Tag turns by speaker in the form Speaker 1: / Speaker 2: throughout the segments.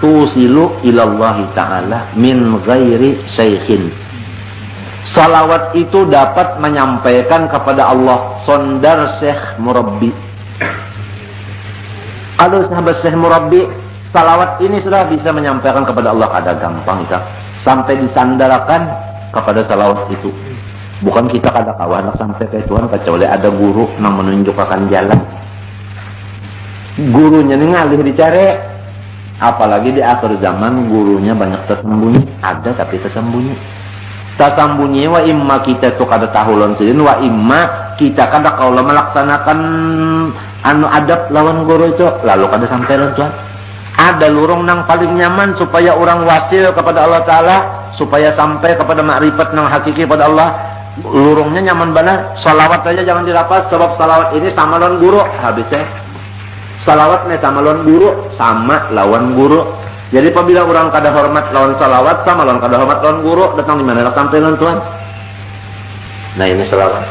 Speaker 1: tusilu ilallahi ta'ala min ghairi syaikhin. Salawat itu dapat menyampaikan kepada Allah sondar syekh murabbi. Kalau sahabat syekh murabbi, salawat ini sudah bisa menyampaikan kepada Allah. Ada gampang itu, sampai disandarkan kepada salawat itu. Bukan kita kada kawan sampai ke Tuhan kecuali ada guru yang menunjukkan jalan. Gurunya ini ngalih dicari. Apalagi di akhir zaman gurunya banyak tersembunyi. Ada tapi tersembunyi. Tersembunyi wa imma kita tuh kada tahulun sidin wa imma kita kada kaulah melaksanakan anu adab lawan guru itu lalu kada sampai Tuhan. Ada lurung nang paling nyaman supaya orang wasil kepada Allah Ta'ala, supaya sampai kepada makrifat nang hakiki pada Allah. Lurungnya nyaman benar. Salawat aja jangan dilapas, sebab salawat ini sama lawan guru. Habisnya salawatnya sama lawan guru, sama lawan guru. Jadi apabila orang kada hormat lawan salawat, sama lawan kada hormat lawan guru, datang di mana sampai lawan Tuhan. Nah ini salawat.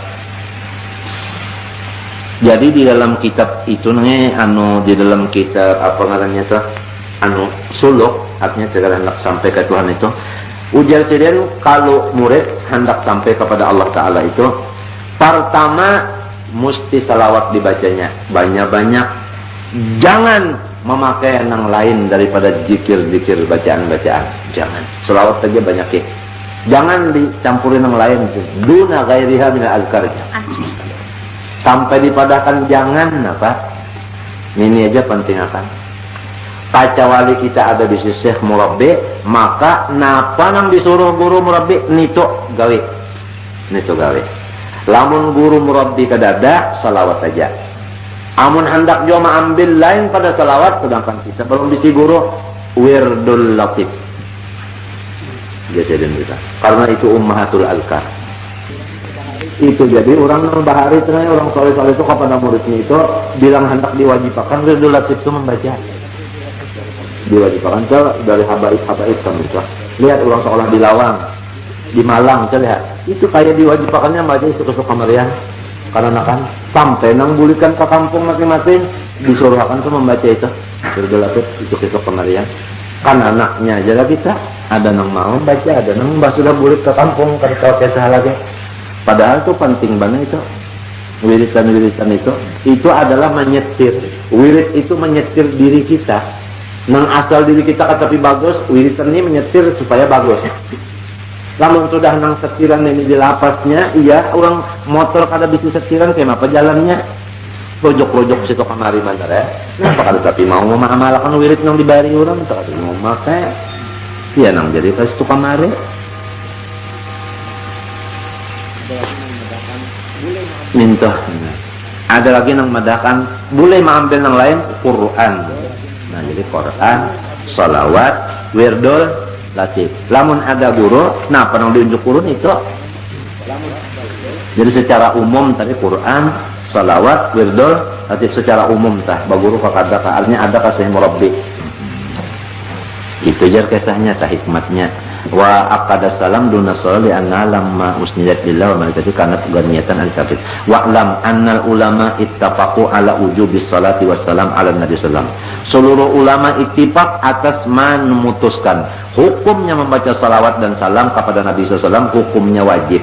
Speaker 1: Jadi di dalam kitab itu nih, di dalam kitab apa namanya tuh, suluk, artinya segala hendak sampai ke Tuhan itu. Ujar sendiri kalau murid hendak sampai kepada Allah Ta'ala itu, pertama mesti salawat dibacanya banyak-banyak. Jangan memakai yang lain daripada zikir-zikir bacaan-bacaan. Jangan. Selawat saja banyak ya. Jangan dicampurin yang lain. Duna ghairiha minal azkar. Sampai dipadahkan jangan apa? Ini aja penting akan. Kecuali kita ada di sisi Syekh Murabbi, maka napa nang disuruh guru Murabbi nito gawe. Nito gawe. Lamun guru Murabbi kadada salawat saja. Amun hendak juga ambil lain pada salawat, sedangkan kita belum bisi guru wirdul latif. Jadi kita. Karena itu ummahatul azkar. Itu jadi orang bahari ternyata orang soleh-soleh itu kepada muridnya itu bilang hendak diwajibkan wirdul latif itu membaca. Diwajibkan dari habaib kami itu. Lihat orang sekolah di Lawang, di Malang, kita lihat. Itu kayak diwajibkannya baca itu kesuka meriah. Karena kan sampai nang bulikan ke kampung masing-masing disuruh akan tuh membaca itu berdoa itu kemarian kan anaknya aja lah kita ada nang mau baca ada nang sudah bulik ke kampung kada tahu kisah lagi padahal itu penting banget itu wiritan-wiritan itu adalah menyetir wirid itu menyetir diri kita nang asal diri kita tapi bagus wiritan ini menyetir supaya bagus. Lamun sudah nang setiran ini di lapasnya, iya orang motor kada bisa setiran kayak apa jalannya, lojok-lojok situ kamari mandar ya. Kenapa kada tapi mau mengamalkan wirid nang dibari orang, tapi mau make, iya nang jadi ke situ kamari. Minta. Ada lagi nang madakan, boleh mengambil nang lain Quran. Nah jadi Quran, salawat, wirdul latif. Lamun ada guru, nah penang diunjuk kurun itu. Jadi secara umum tadi Quran, salawat, wirdul latif secara umum tah. Baguru kakada artinya ada kasih murabbi. Itu jar kisahnya tah hikmatnya. Wa aqada salam duna sholli anna lamma usnidat lillah wa malaikati kanat ghaniyatan an sabit. Wa lam annal ulama ittafaqu ala wujubis salati wassalam ala nabi sallam. Seluruh ulama ittifaq atas memutuskan hukumnya membaca salawat dan salam kepada Nabi SAW hukumnya wajib.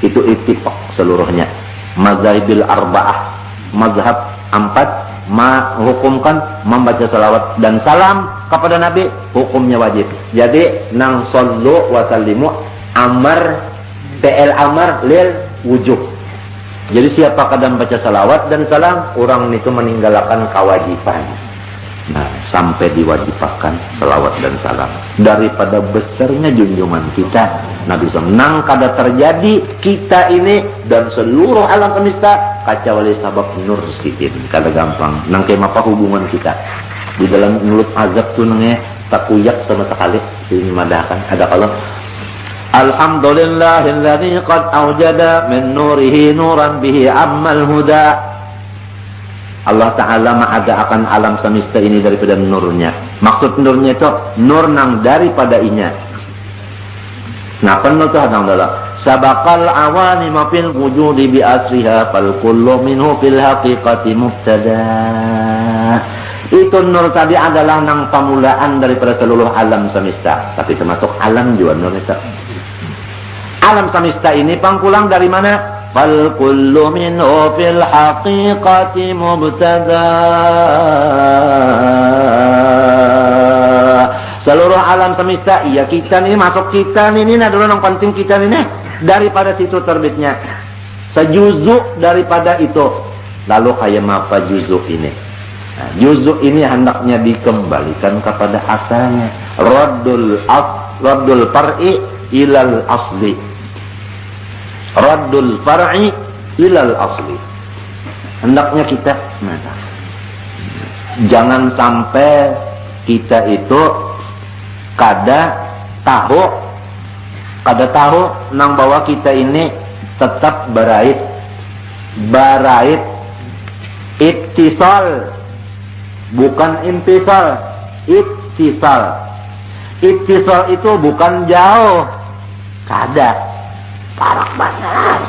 Speaker 1: Itu ittifaq seluruhnya. Mazhabil arba'ah, mazhab 4 hukumkan membaca salawat dan salam kepada Nabi hukumnya wajib. Jadi nang sallu wa sallimu amar TL amar lil wujub. Jadi siapa kadang baca salawat dan salam orang itu meninggalkan kewajiban. Nah, sampai diwajibkan salawat dan salam daripada besarnya junjungan kita Nabi SAW. Nang kada terjadi kita ini dan seluruh alam semesta kecuali sabab nur sidin kada gampang. Nang kayak apa hubungan kita di dalam mulut azab tuh nangnya tak kuyak sama sekali. Ini madahkan ada kalau alhamdulillahilladzi qad awjada min nurihi nuran bihi ammal huda. Allah Ta'ala mengadakan alam semesta ini daripada nurnya. Maksud nurnya itu nur nang daripada inya. Nah penuh tuh hadang dalam sabaqal awani mafil wujudi bi asriha fal kullu minhu fil haqiqati mubtada. Itu nur tadi adalah nang pamulaan daripada seluruh alam semesta, tapi termasuk alam juga nur itu. Alam semesta ini pangkulang dari mana? Fal kullu minhu fil haqiqati mubtada. Seluruh alam semesta, iya kita ini masuk kita ini adalah yang penting kita ini daripada situ terbitnya. Sejuzuk daripada itu. Lalu kayak apa juzuk ini? Nah, juzuk ini hendaknya dikembalikan kepada asalnya. Raddul far'i ilal asli. Raddul far'i ilal asli. Hendaknya kita jangan sampai kita itu kada tahu nang bahwa kita ini tetap barait ittisal bukan intisal. Ittisal itu bukan jauh, kada parak benar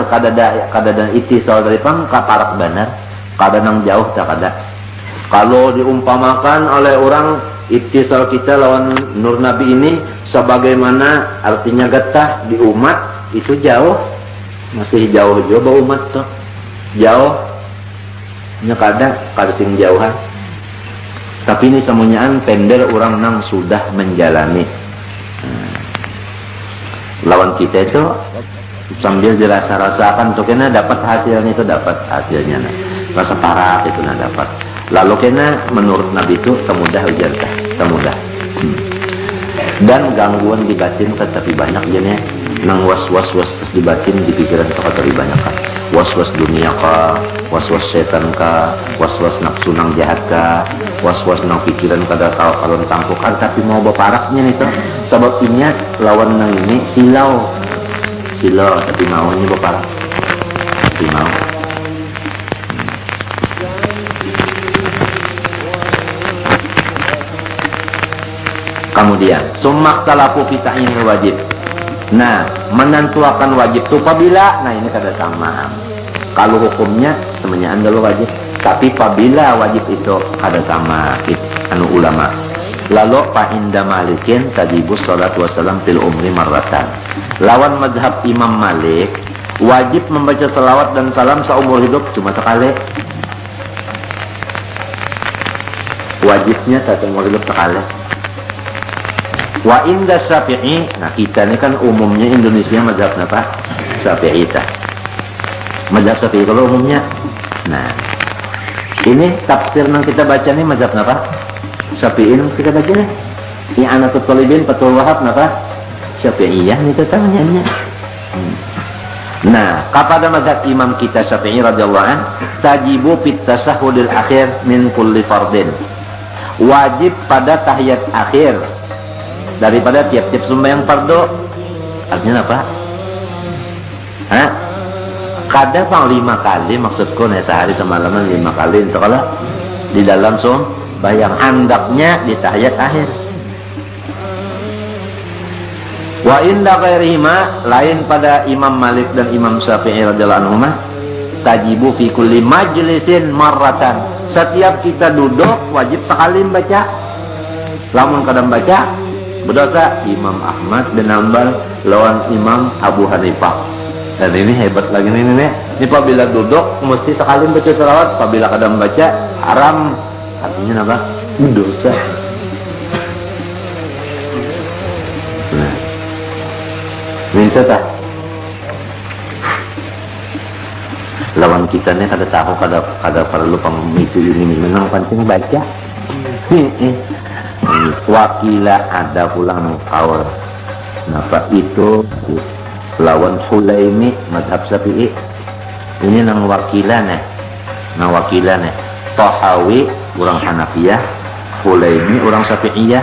Speaker 1: kada ittisal dari pang parak benar, kada nang jauh tak kada. Kalau diumpamakan oleh orang ittisal kita lawan nur nabi ini sebagaimana artinya getah di umat itu jauh, masih jauh juga umat tuh jauh nya kada sing jauhan. Tapi ini semuanyaan pendel orang nang sudah menjalani. Lawan kita itu sambil dirasa-rasakan tuh kena dapat hasilnya itu dapat hasilnya nah. Rasa parah itu nah dapat. Lalu kena menurut Nabi itu temudah ujar teh, temudah. Dan gangguan di batin tetapi banyak jenisnya. Nang was-was di batin di pikiran itu kateri banyak kan. Was-was dunia ka, was-was setan ka, was-was nafsu nang jahat ka, was-was nang pikiran kada kalau tangkuk kan tapi mau beparaknya itu. Sebab ini lawan nang ini silau tapi maunya beparak. Tapi mau. Kemudian summak talafu kita ini wajib. Nah, menentukan wajib itu apabila, nah ini kada sama. Kalau hukumnya semuanya adalah wajib, tapi apabila wajib itu kada sama anu ulama. Lalu fa inda Malikin tajibus salatu wassalam fil umri marratan. Lawan mazhab Imam Malik, wajib membaca selawat dan salam seumur hidup cuma sekali. Wajibnya seumur hidup sekali. Wa inda Syafi'i, nah kita ini kan umumnya Indonesia mazhab apa? Syafi'i tah. Mazhab Syafi'i kalau umumnya. Nah, ini tafsir yang kita baca nih mazhab apa? Syafi'i yang kita baca nih. Ini Anatul Talibin Fathul Wahab apa? Syafi'iyah nih kita nyanyi. Nah, kepada mazhab imam kita Syafi'i radhiyallahu an, tajibu fit tasahhudil akhir min kulli fardin. Wajib pada tahiyat akhir daripada tiap-tiap sembahyang fardu. Artinya apa? Hah? Kada pang 5 kali maksudku nih sehari semalaman 5 kali itu kalau di dalam sembahyang hendaknya di tahiyat akhir. Wa inda ghairihima, lain pada Imam Malik dan Imam Syafi'i radhiyallahu anhuma, tajibu fi kulli majlisin marratan. Setiap kita duduk wajib sekali membaca. Lamun kadang baca berdosa Imam Ahmad bin Hanbal lawan Imam Abu Hanifah. Dan ini hebat lagi nih. Ini apabila duduk mesti sekali baca selawat, apabila kadang baca haram. Artinya apa? Dosa. Nah. Minta tak? Lawan kita nih kada tahu kada perlu pemicu ini memang penting baca. Wakila ada pulang kaul. Napa itu lawan Hulaimi mazhab Syafi'i. Ini nang wakilan Tahawi orang Hanafiyah, Hulaimi orang Syafi'iyah.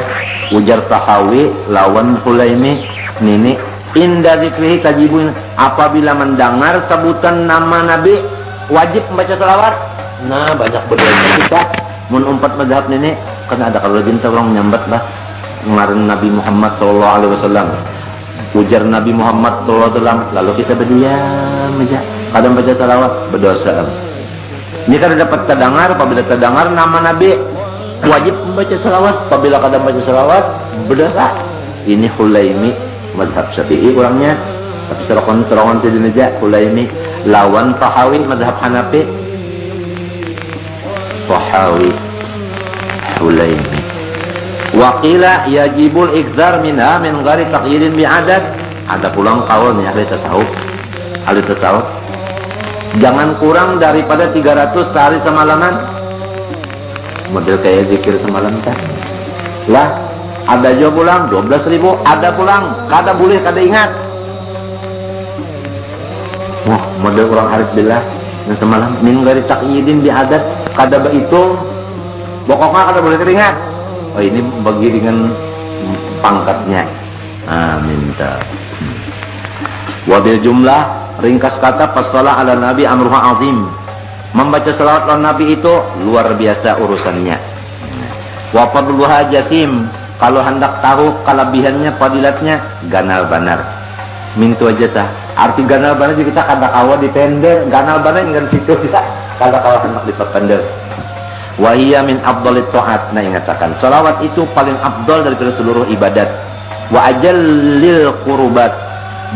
Speaker 1: Ujar Tahawi lawan Hulaimi nini inda zikrihi tajibun, apabila mendengar sebutan nama Nabi wajib membaca salawat. Nah, banyak berdoa kita mun umpat mazhab nini kan ada kalau jinta orang nyambat lah ngaran Nabi Muhammad sallallahu alaihi wasallam. Ujar Nabi Muhammad sallallahu alaihi wasallam, lalu kita berdiam aja. Kadang baca salawat berdosa. Jika dapat terdengar, apabila terdengar nama Nabi, wajib membaca salawat. Apabila kadang baca salawat, berdosa. Ini Hulaimi, madhab Syafi'i orangnya. Tapi serokan tidak aja Hulaimi. Lawan Tahawi, madhab Hanafi. Tahawi, Hulaimi. Waqila yajibul ikzar minha min ghairi taqyidin bi'adad. Ada pulang kawan ya ahli tasawuf. Ahli tasawuf. Jangan kurang daripada 300 sehari semalaman. Model kayak zikir semalam kan. Lah, ada juga pulang 12.000, ada pulang, kada boleh, kada ingat. Wah, model orang arif billah yang semalam min ghairi taqyidin bi'adad, kada behitung. Pokoknya kada boleh teringat. Oh, ini bagi dengan pangkatnya. Minta. Wabil jumlah, ringkas kata, passalah ala nabi amruha azim. Membaca salawat ala nabi itu luar biasa urusannya. Wa fadluha jasim, kalau hendak tahu kelebihannya, fadilatnya, ganal banar. Mintu aja tah. Arti ganal banar kita kada kawa di pender, ganal banar enggak situ kita kada kawa hendak di pender. Wa hiya min afdalit taat. Nah, ingatakan salawat itu paling afdal daripada seluruh ibadat. Wa ajallil qurbat,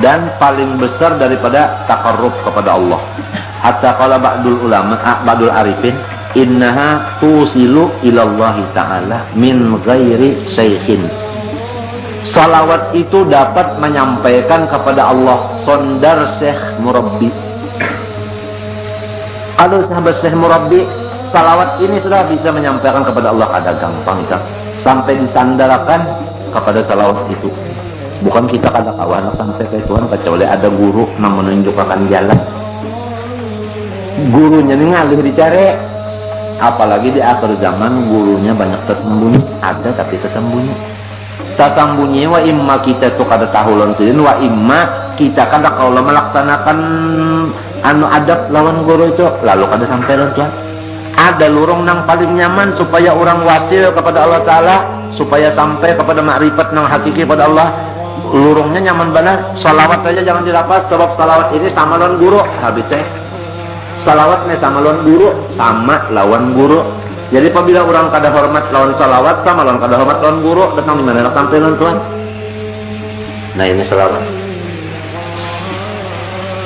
Speaker 1: dan paling besar daripada taqarrub kepada Allah. Hatta qala ba'dul ulama, ba'dul arifin, innaha tusilu ilallahi ta'ala min ghairi syekhin. Salawat itu dapat menyampaikan kepada Allah sondar syekh murabbi. Kalau sahabat syekh murabbi, salawat ini sudah bisa menyampaikan kepada Allah, ada gampang kita sampai disandarkan kepada salawat itu. Bukan kita kada kawan sampai ke Tuhan kecuali ada guru yang menunjukkan jalan. Gurunya ini ngalih dicari. Apalagi di akhir zaman gurunya banyak tersembunyi, ada tapi tersembunyi. Tersembunyi wa imma kita tuh kada tahu lontin, wa imma kita kada kalau melaksanakan anu adab lawan guru itu lalu kada sampai lontuan. Ada lurung nang paling nyaman supaya orang wasil kepada Allah Ta'ala, supaya sampai kepada makrifat nang hakiki pada Allah. Lurungnya nyaman benar. Salawat saja jangan dilapas, sebab salawat ini sama lawan guru. Habisnya salawat nih sama lawan guru, sama lawan guru. Jadi apabila orang kada hormat lawan salawat, sama lawan kada hormat lawan guru, datang di mana sampai lawan Tuhan. Nah, ini salawat.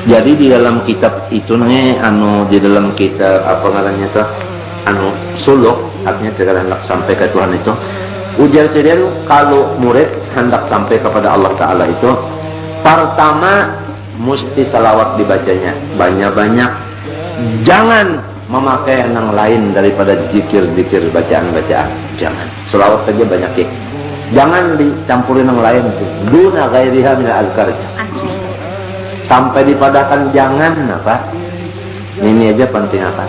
Speaker 1: Jadi di dalam kitab itu nih, di dalam kitab apa namanya tuh, suluk, artinya segala hendak sampai ke Tuhan itu. Ujar sendiri, kalau murid hendak sampai kepada Allah Ta'ala itu, pertama mesti salawat dibacanya banyak-banyak. Jangan memakai yang lain daripada zikir-zikir, bacaan-bacaan. Jangan. Salawat saja banyak ya. Jangan dicampurin yang lain. Duna ghairiha minal azkar. Sampai dipadakan jangan apa? Ini aja penting apa?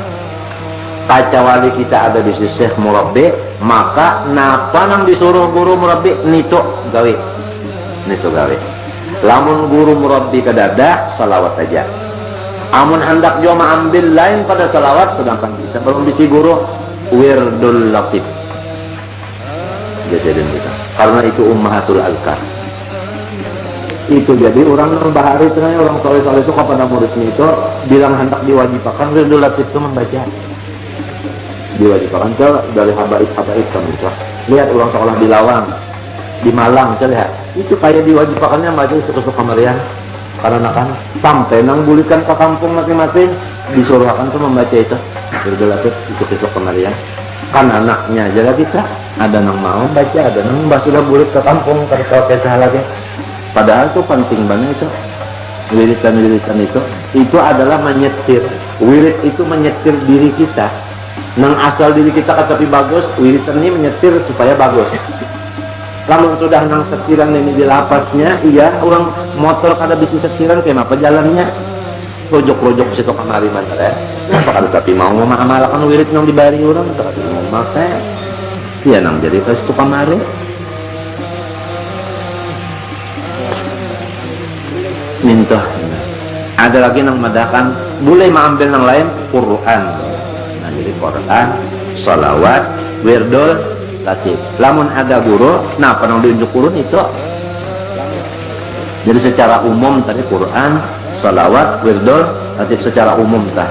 Speaker 1: Kecuali kita ada di sisi murabbi, maka napa nang disuruh guru murabbi nito gawe. Nito gawe. Lamun guru murabbi kadada, salawat saja. Amun hendak jo ambil lain pada salawat, sedangkan kita belum bisi guru wirdul latif. Jadi kita. Karena itu ummahatul azkar. Itu jadi orang bahari itu orang soleh-soleh itu kepada muridnya itu bilang hendak diwajibkan wirdul latif itu membaca. Diwajibkan dari habaib kamu itu. Lihat orang sekolah di Lawang, di Malang, lihat itu kayak diwajibkannya maju suka kamarian. Karena kan sampai nang bulikan ke kampung masing-masing disuruhkan tuh membaca itu bergelatut ikut kamarian. Kan anaknya aja kita ada nang mau baca, ada nang sudah bulik ke kampung kalau kesah lagi. Padahal itu penting banget itu. Wiritan-wiritan itu adalah menyetir. Wirid itu menyetir diri kita. Nang asal diri kita tapi bagus, wiritan ini menyetir supaya bagus. Kalau sudah nang setiran ini di lapasnya, iya orang motor kada bisa setiran, kenapa jalannya? Rojok-rojok situ kamari mana ya? Apa kada tapi mau mengamalkan wirid nang dibari orang, tapi mau makai. Iya nang jadi ke situ kamari. Minta. Ada lagi nang madakan, boleh mengambil nang lain Quran. Jadi Quran, salawat, wirdul, latif. Lamun ada guru, nah penang diunjuk guru itu. Jadi secara umum tadi Quran, salawat, wirdul, latif secara umum tah.